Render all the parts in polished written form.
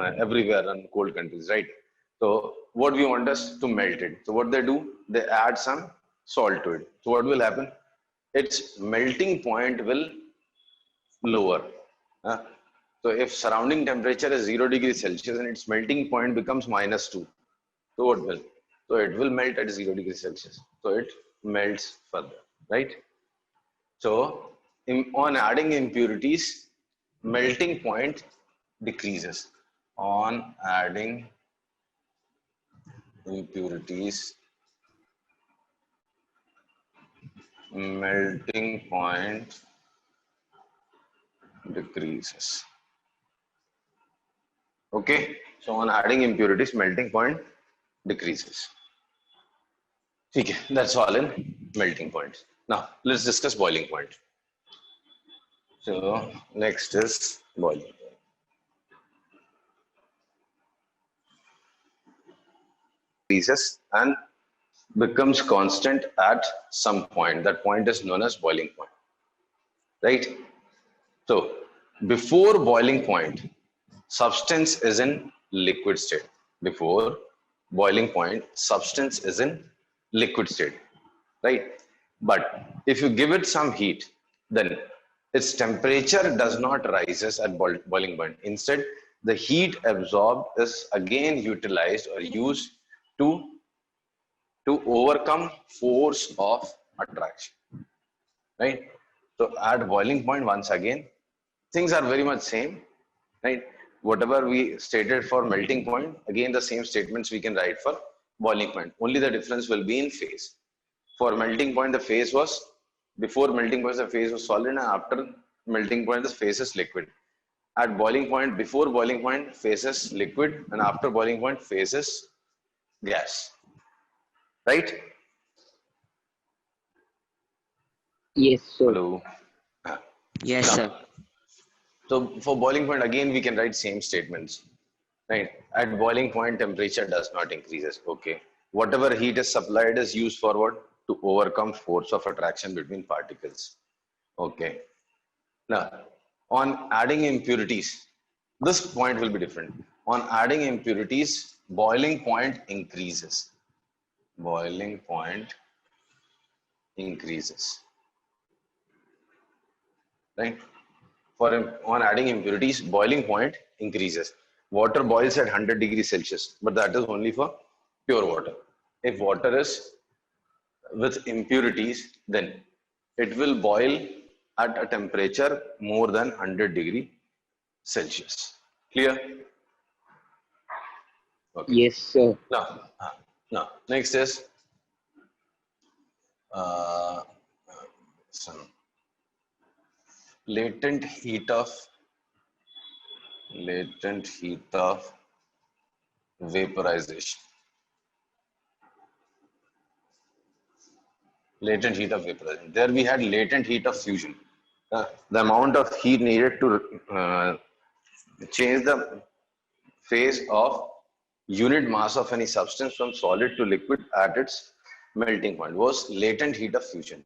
everywhere in cold countries, right? So what we want is to melt it. So what they do, they add some salt to it. So what will happen? Its melting point will lower. Uh, so if surrounding temperature is 0 degrees Celsius and its melting point becomes -2, so what will? So it will melt at 0 degrees Celsius. So it melts further, right? So on adding impurities, melting point decreases. On adding impurities, melting point decreases. Okay, so on adding impurities, melting point decreases. Okay, that's all in melting point. Now let's discuss boiling point. So next is boiling point. Decreases and becomes constant at some point. That point is known as boiling point, right? So before boiling point, substance is in liquid state. Before boiling point, substance is in liquid state, right? But if you give it some heat, then its temperature does not rises at boiling point. Instead, the heat absorbed is again utilized or used to overcome force of attraction, right? So at boiling point, once again, things are very much same, right? Whatever we stated for melting point, again the same statements we can write for boiling point. Only the difference will be in phase. For melting point, the phase was, before melting point, the phase was solid, and after melting point, the phase is liquid. At boiling point, before boiling point, phase is liquid, and after boiling point, phase is gas, right? Yes, sir. Hello. Yes, Now, sir. so for boiling point, again, we can write same statements, right? At boiling point, temperature does not increases. Okay. Whatever heat is supplied is used for what? To overcome force of attraction between particles. Okay. Now, on adding impurities, this point will be different. On adding impurities, boiling point increases. Boiling point increases, right? On adding impurities, boiling point increases. Water boils at 100 degrees Celsius, but that is only for pure water. If water is with impurities, then it will boil at a temperature more than 100 degree Celsius. Clear? Okay. Yes, sir. Now, next is some latent heat of vaporization. Latent heat of vaporization. There we had latent heat of fusion. The amount of heat needed to change the phase of unit mass of any substance from solid to liquid at its melting point was latent heat of fusion.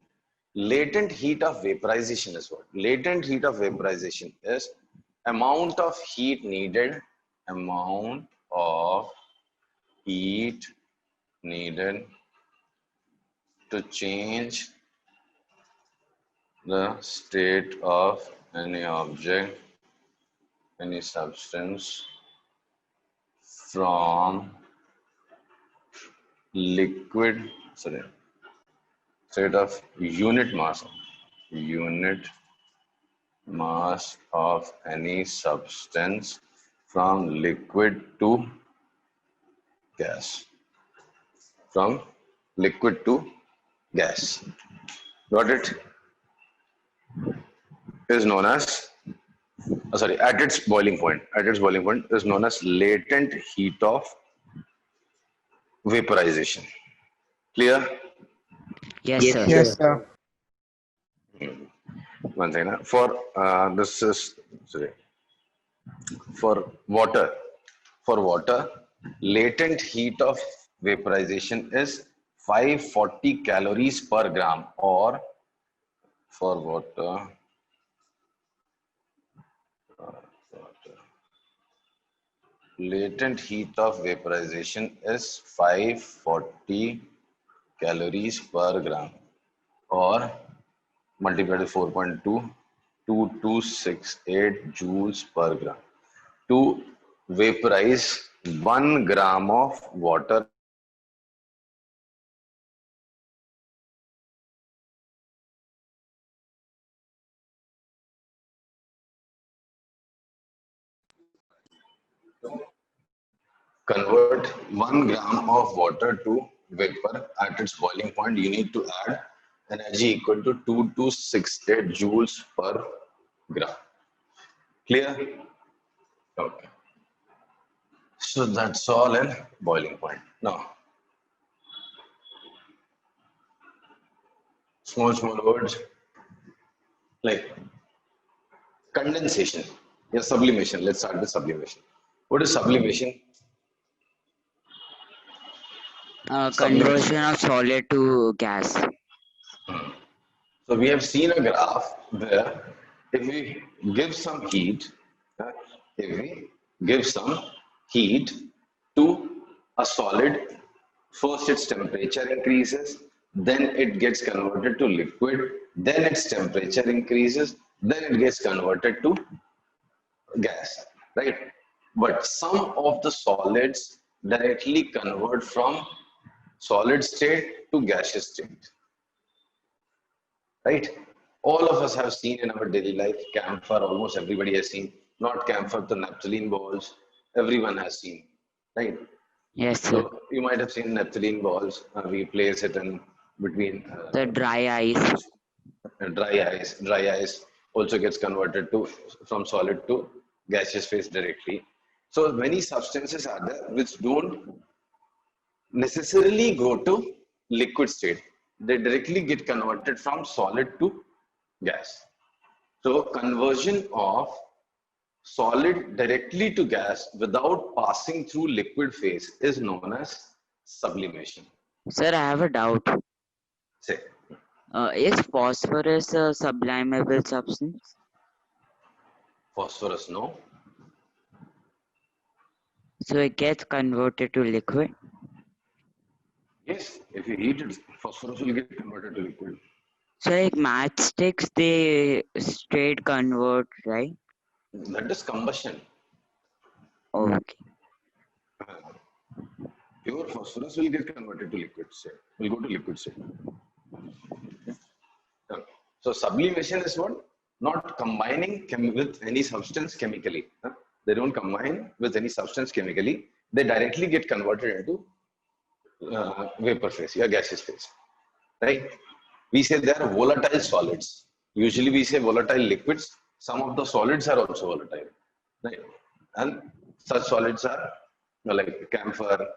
Latent heat of vaporization is what? Latent heat of vaporization is amount of heat needed to change the state of any object, any substance from liquid, state of unit mass of any substance from liquid to gas. From liquid to gas. Got it? Is known as, at its boiling point. At its boiling point is known as latent heat of vaporization. Clear? Yes, sir. Yes, sir. One second. For water. For water, latent heat of vaporization is 540 calories per gram, or for water, latent heat of vaporization is 540 calories per gram, or multiplied with 4.2, 2268 joules per gram. To vaporize 1 gram of water, convert 1 gram of water to vapor at its boiling point, you need to add energy equal to 2268 joules per gram. Clear? Okay. So that's all in boiling point. Now, small words like condensation. Yeah, sublimation. Let's start with sublimation. What is sublimation? Sublimation. Conversion of solid to gas. So we have seen a graph where if we give some heat, uh, if we give some heat to a solid, first its temperature increases, then it gets converted to liquid, then its temperature increases, then it gets converted to gas, right? But some of the solids directly convert from solid state to gaseous state, right? All of us have seen in our daily life camphor, almost everybody has seen, not camphor, the naphthalene balls, everyone has seen, right? Yes, sir. So you might have seen naphthalene balls, we place it in between The dry ice. dry ice also gets converted to from solid to gaseous phase directly. So many substances are there which don't necessarily go to liquid state. They directly get converted from solid to gas. So conversion of solid directly to gas without passing through liquid phase is known as sublimation. Sir, I have a doubt. Say, Is phosphorus a sublimable substance? phosphorus, no? So it gets converted to liquid? Yes, if you heat it, phosphorus will get converted to liquid. So like matchsticks, they straight convert, right? That is combustion. Okay. Pure phosphorus will get converted to liquid state, will go to liquid state. So sublimation is what? Not combining with any substance chemically. They don't combine with any substance chemically. They directly get converted into vapor phase, yeah, gaseous phase, right? We say they are volatile solids. Usually we say volatile liquids. Some of the solids are also volatile, right? And such solids are like camphor,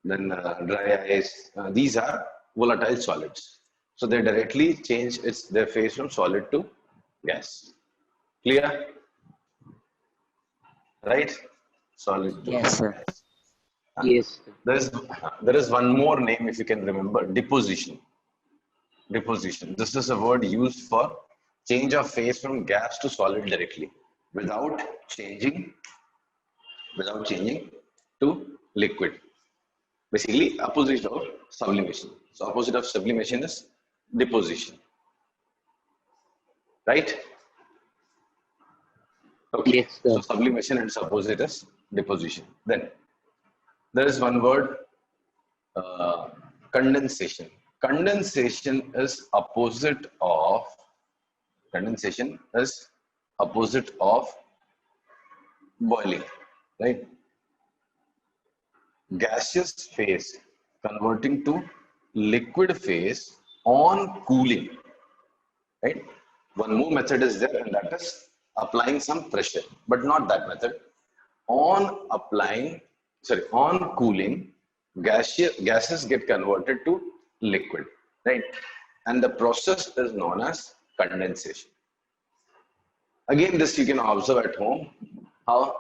then dry ice. These are volatile solids. So they directly change their phase from solid to gas. Clear? Right? Solid to Yes, sir. gas. Yes, sir. There is one more name if you can remember, deposition. Deposition. This is a word used for change of phase from gas to solid directly without changing to liquid. Basically, opposite of sublimation. So opposite of sublimation is deposition. Right? Okay. Yes, sir. So sublimation and its opposite is deposition. Then there is one word, condensation. Condensation is opposite of boiling, right? Gaseous phase converting to liquid phase on cooling, right? One more method is there, and that is applying some pressure, but not that method. On cooling, gases get converted to liquid, right? And the process is known as condensation. Again, this you can observe at home. How?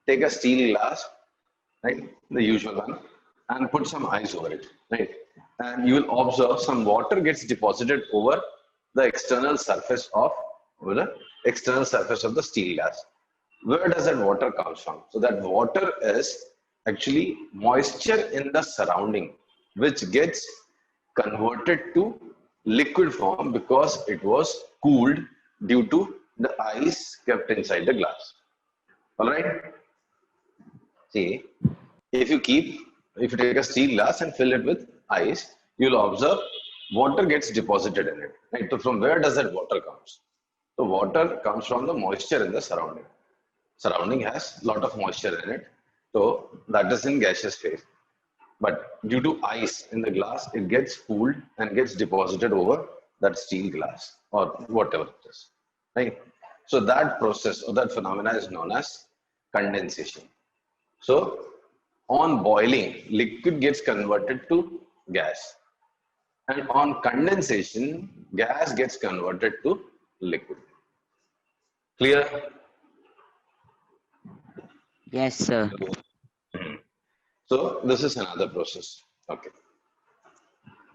Take a steel glass, right? The usual one, and put some ice over it, right? And you will observe some water gets deposited over the external surface of the steel glass. Where does that water comes from? So that water is actually moisture in the surrounding, which gets converted to liquid form because it was cooled due to the ice kept inside the glass. All right. See, if you take a steel glass and fill it with ice, you'll observe water gets deposited in it. Right. So from where does that water comes? The water comes from the moisture in the surrounding. Surrounding has a lot of moisture in it, so that is in gaseous phase. But due to ice in the glass, it gets cooled and gets deposited over that steel glass or whatever it is. Right. So that process or that phenomena is known as condensation. So on boiling, liquid gets converted to gas, and on condensation, gas gets converted to liquid. Clear? Yes, sir. So this is another process. Okay.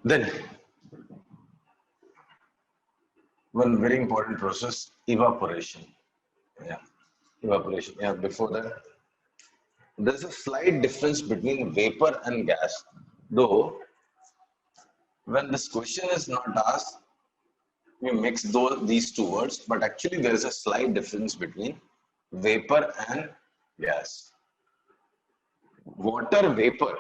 Then one very important process, evaporation. Yeah, evaporation. Yeah, before that, there's a slight difference between vapor and gas. Though when this question is not asked, we mix these two words, but actually there is a slight difference between vapor and gas. Water vapor.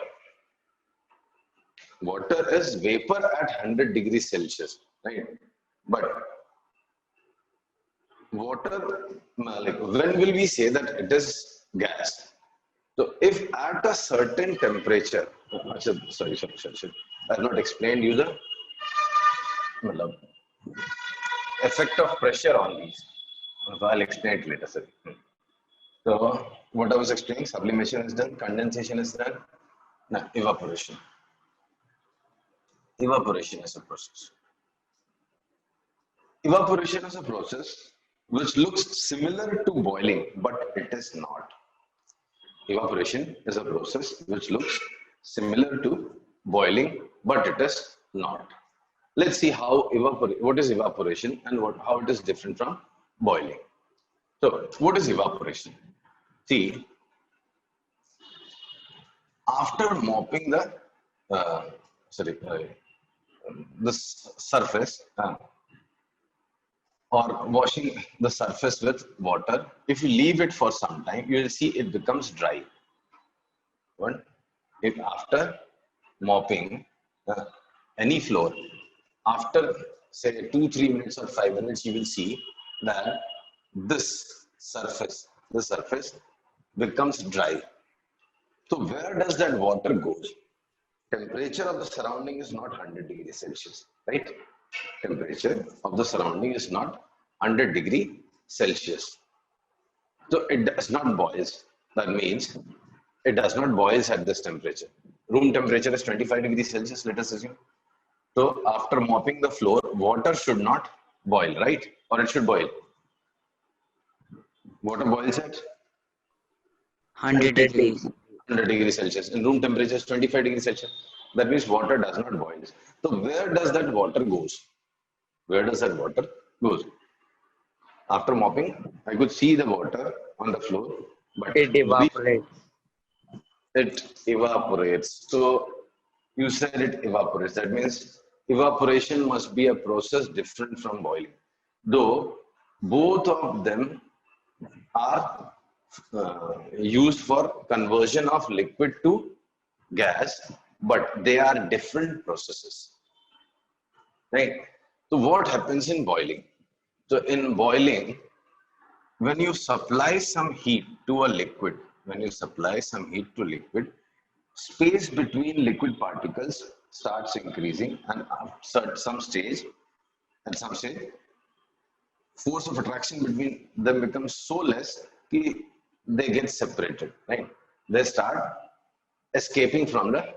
Water is vapor at 100 degrees Celsius, right? But water, like, when will we say that it is gas? So if at a certain temperature, sorry, I have not explained you the effect of pressure on these. So I'll explain it later, sir. So what I was explaining, sublimation is done, condensation is done, now evaporation. Evaporation is a process. Evaporation is a process which looks similar to boiling, but it is not. Evaporation is a process which looks similar to boiling, but it is not. Let's see how what is evaporation and how it is different from boiling. So, what is evaporation? See, after mopping the surface or washing the surface with water, if you leave it for some time, you will see it becomes dry. If after mopping any floor, after say 2-3 minutes or 5 minutes, you will see that this surface becomes dry. So where does that water go? Temperature of the surrounding is not 100 degrees Celsius, right? Temperature of the surrounding is not 100 degrees Celsius. So it does not boil. That means it does not boil at this temperature. Room temperature is 25 degrees Celsius, let us assume. So after mopping the floor, water should not boil, right? Or it should boil. Water boils at 100 degrees. 100 degrees Celsius. In room temperature is 25 degrees Celsius. That means water does not boil. So where does that water goes? Where does that water goes? After mopping, I could see the water on the floor, but It evaporates. it evaporates. So you said it evaporates. That means evaporation must be a process different from boiling. Though both of them are used for conversion of liquid to gas, but they are different processes, right? So what happens in boiling? So in boiling, when you supply some heat to a liquid, space between liquid particles starts increasing, and at some stage, force of attraction between them becomes so less that they get separated, right? They start escaping from the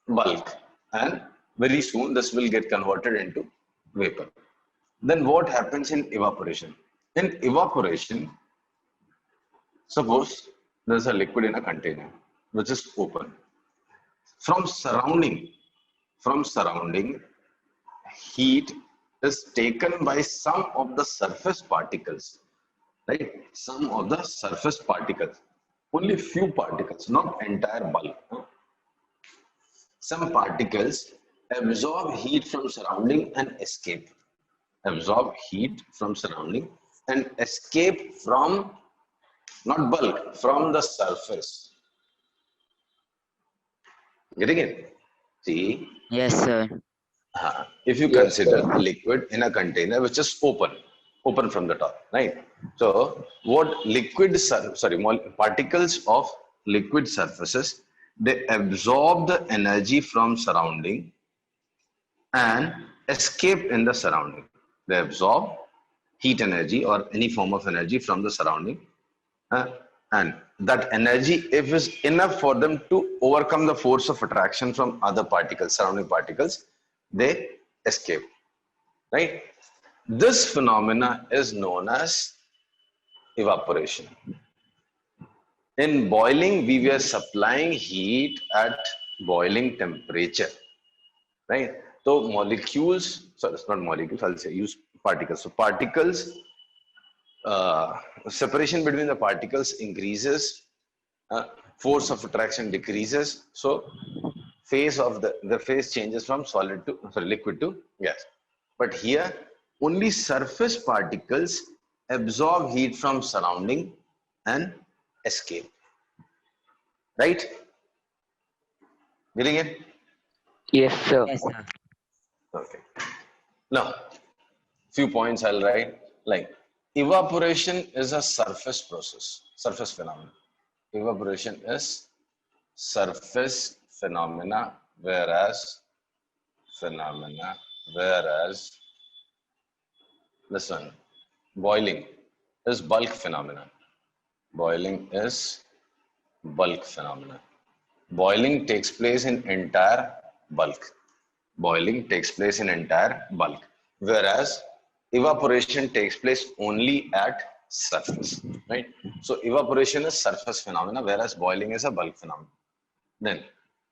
bulk, and very soon this will get converted into vapor. Then what happens in evaporation? In evaporation, suppose there's a liquid in a container which is open. From surrounding, heat is taken by some of the surface particles right? Some of the surface particles, only few particles, not entire bulk. Some particles absorb heat from surrounding and escape. Absorb heat from surrounding and escape from, not bulk, from the surface. Getting it? See, Yes, sir. if you Yes, consider sir. a liquid in a container which is open from the top, right? So what particles of liquid surfaces, they absorb the energy from surrounding and escape in the surrounding. They absorb heat energy or any form of energy from the surrounding, uh, and that energy, if is enough for them to overcome the force of attraction from other particles, surrounding particles, they escape, right? This phenomena is known as evaporation. In boiling, we were supplying heat at boiling temperature, right? So molecules, sorry, it's not molecules, I'll say use particles. So particles, separation between the particles increases, force of attraction decreases. So phase of the phase changes from solid to, sorry, liquid to gas. But here, only surface particles absorb heat from surrounding and escape. Right? Getting it? Yes, sir. Yes, sir. Okay. Now, few points I'll write. Like evaporation is a surface process, surface phenomenon. Evaporation is surface whereas phenomena, whereas this one, boiling is bulk phenomena. Boiling is bulk phenomena. Boiling takes place in entire bulk. Boiling takes place in entire bulk, whereas evaporation takes place only at surface, right? So evaporation is surface phenomena, whereas boiling is a bulk phenomenon. Then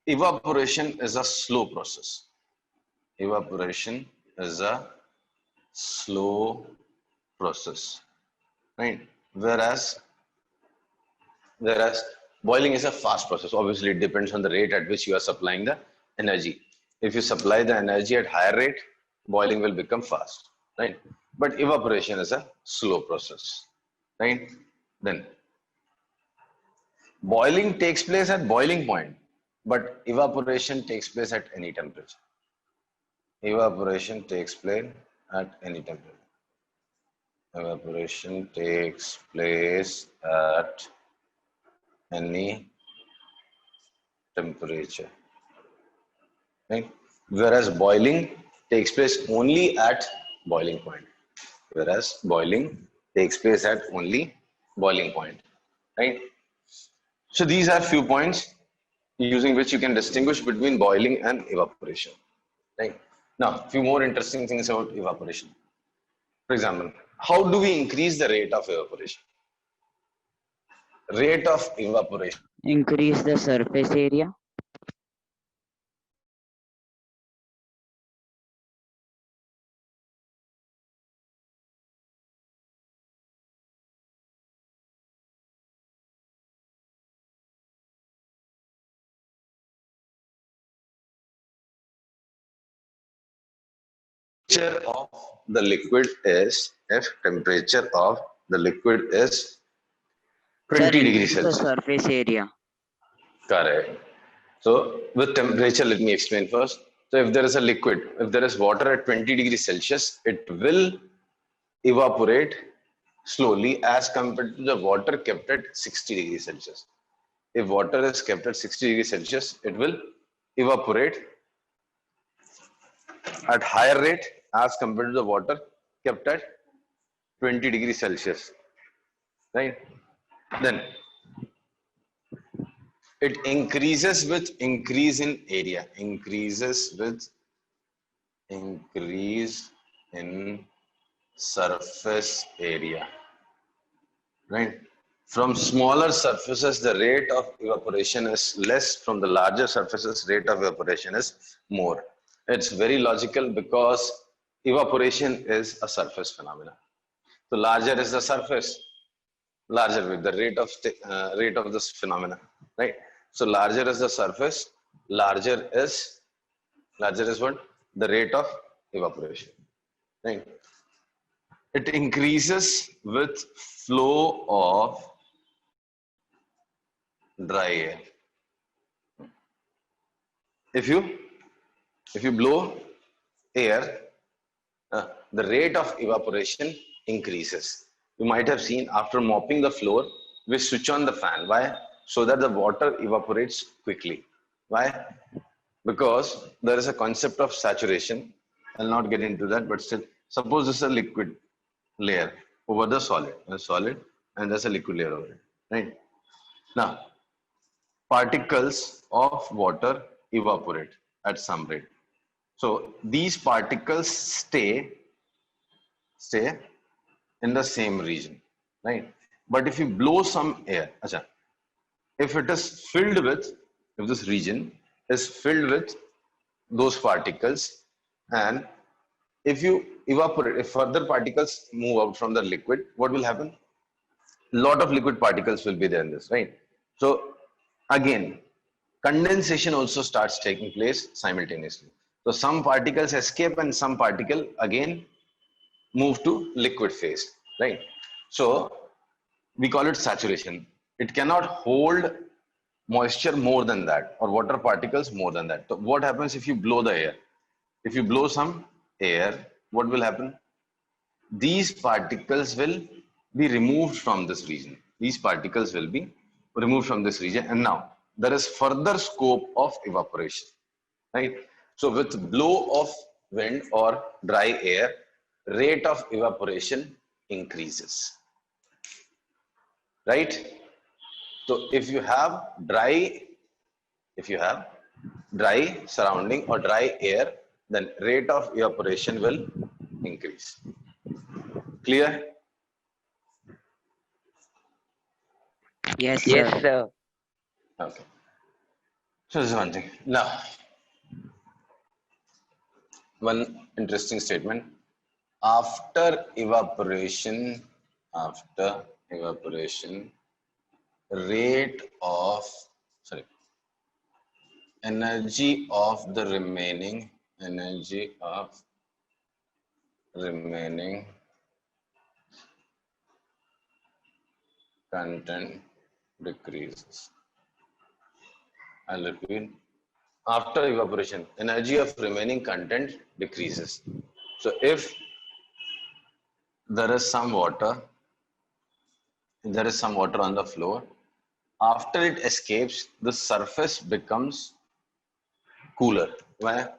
evaporation is a slow process. Evaporation is a slow process, right? Whereas boiling is a fast process. Obviously, it depends on the rate at which you are supplying the energy. If you supply the energy at higher rate, boiling will become fast, right? But evaporation is a slow process, right? Then boiling takes place at boiling point, but evaporation takes place at any temperature. Evaporation takes place at any temperature. Evaporation takes place at any temperature, right? Whereas boiling takes place only at boiling point. Whereas boiling takes place at only boiling point, right? So these are few points using which you can distinguish between boiling and evaporation, right? Now, few more interesting things about evaporation. For example, how do we increase the rate of evaporation? Rate of evaporation. Increase the surface area. Temperature of the liquid is, if temperature of the liquid is Sir, 20 degrees increase the Celsius. surface area. Correct. So with temperature, let me explain first. So if there is a liquid, if there is water at 20 degrees Celsius, it will evaporate slowly as compared to the water kept at 60 degrees Celsius. If water is kept at 60 degrees Celsius, it will evaporate at higher rate as compared to the water kept at 20 degrees Celsius, right? Then it increases with increase in area, increases with increase in surface area, right? From smaller surfaces, the rate of evaporation is less. From the larger surfaces, rate of evaporation is more. It's very logical because evaporation is a surface phenomenon. So larger is the surface, larger with the rate of this phenomena, right? So larger is the surface, larger is what? The rate of evaporation, right? It increases with flow of dry air. If you blow air, the rate of evaporation increases. You might have seen after mopping the floor, we switch on the fan. Why? So that the water evaporates quickly. Why? Because there is a concept of saturation. I'll not get into that, but still, suppose this is a liquid layer over the solid, and there's a liquid layer over it, right? Now, particles of water evaporate at some rate. So these particles stay in the same region, right? But if you blow some air, if it is filled with, if this region is filled with those particles, and if you evaporate, if further particles move out from the liquid, what will happen? Lot of liquid particles will be there in this, right? So again, condensation also starts taking place simultaneously. So some particles escape and some particle again move to liquid phase, right? So we call it saturation. It cannot hold moisture more than that, or water particles more than that. So what happens if you blow the air? If you blow some air, what will happen? These particles will be removed from this region. These particles will be removed from this region, and now there is further scope of evaporation, right? So with blow of wind or dry air, rate of evaporation increases, right? So if you have dry surrounding or dry air, then rate of evaporation will increase. Clear? Yes, Yes, sir. sir. Okay. So this is one thing. Now, one interesting statement. After evaporation, rate of, sorry, energy of the remaining content decreases. I'll repeat. After evaporation, energy of remaining content decreases. So if there is some water on the floor, after it escapes, the surface becomes cooler. Why?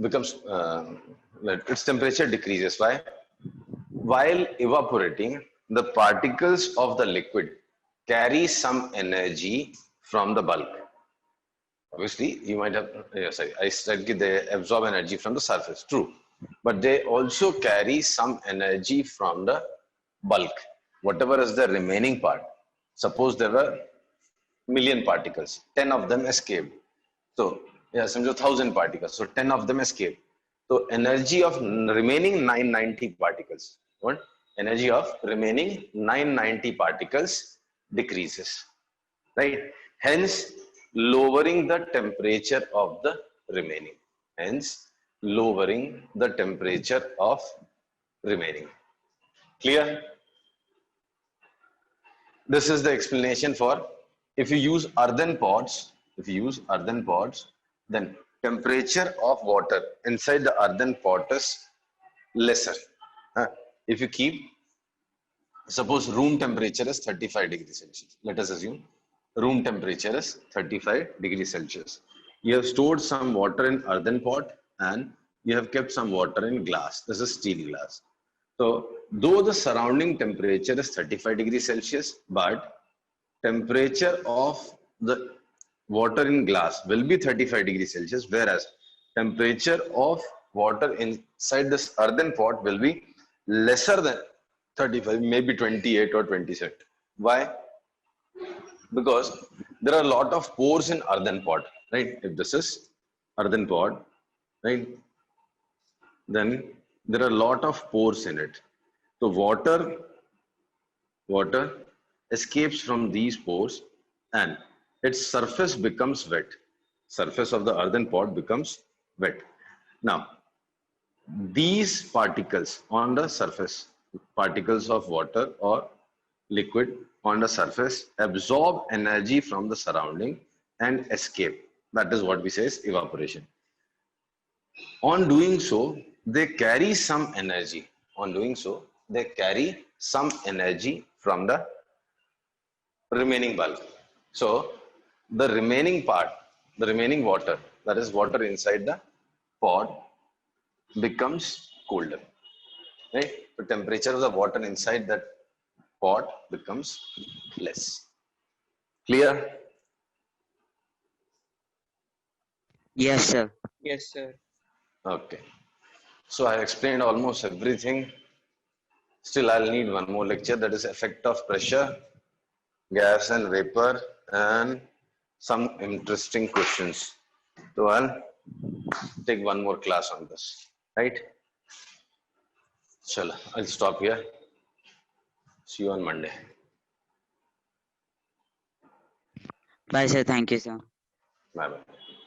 Becomes its temperature decreases. Why? While evaporating, the particles of the liquid carry some energy from the bulk. Obviously, you might have, sorry, I said they absorb energy from the surface, true. But they also carry some energy from the bulk, whatever is the remaining part. Suppose there were million particles, 10 of them escaped. So, yeah, some 1,000 particles. So 10 of them escaped. So energy of remaining 990 particles, what? Energy of remaining 990 particles decreases, right? Hence, lowering the temperature of the remaining. Hence, lowering the temperature of remaining. Clear? This is the explanation for if you use earthen pots, then temperature of water inside the earthen pot is lesser. If you keep, suppose room temperature is 35 degrees Celsius. Let us assume room temperature is 35 degrees Celsius. You have stored some water in earthen pot and you have kept some water in glass. This is steel glass. So though the surrounding temperature is 35 degrees Celsius, but temperature of the water in glass will be 35 degrees Celsius, whereas temperature of water inside this earthen pot will be lesser than 35, maybe 28 or 27. Why? Because there are a lot of pores in earthen pot, right? If this is earthen pot, right, then there are a lot of pores in it. So water escapes from these pores and its surface becomes wet. Surface of the earthen pot becomes wet. Now, these particles on the surface, particles of water or liquid on the surface, absorb energy from the surrounding and escape. That is what we say is evaporation. On doing so, they carry some energy. On doing so, they carry some energy from the remaining bulk. So, the remaining part, the remaining water, that is water inside the pot, becomes colder. Right? The temperature of the water inside that pot becomes less. Clear? Yes, sir. Yes, sir. Okay. So I explained almost everything. Still, I'll need one more lecture, that is effect of pressure, gas and vapor, and some interesting questions. So I'll take one more class on this. Right? Chala, I'll stop here. See you on Monday. Bye, sir. Thank you, sir. Bye bye.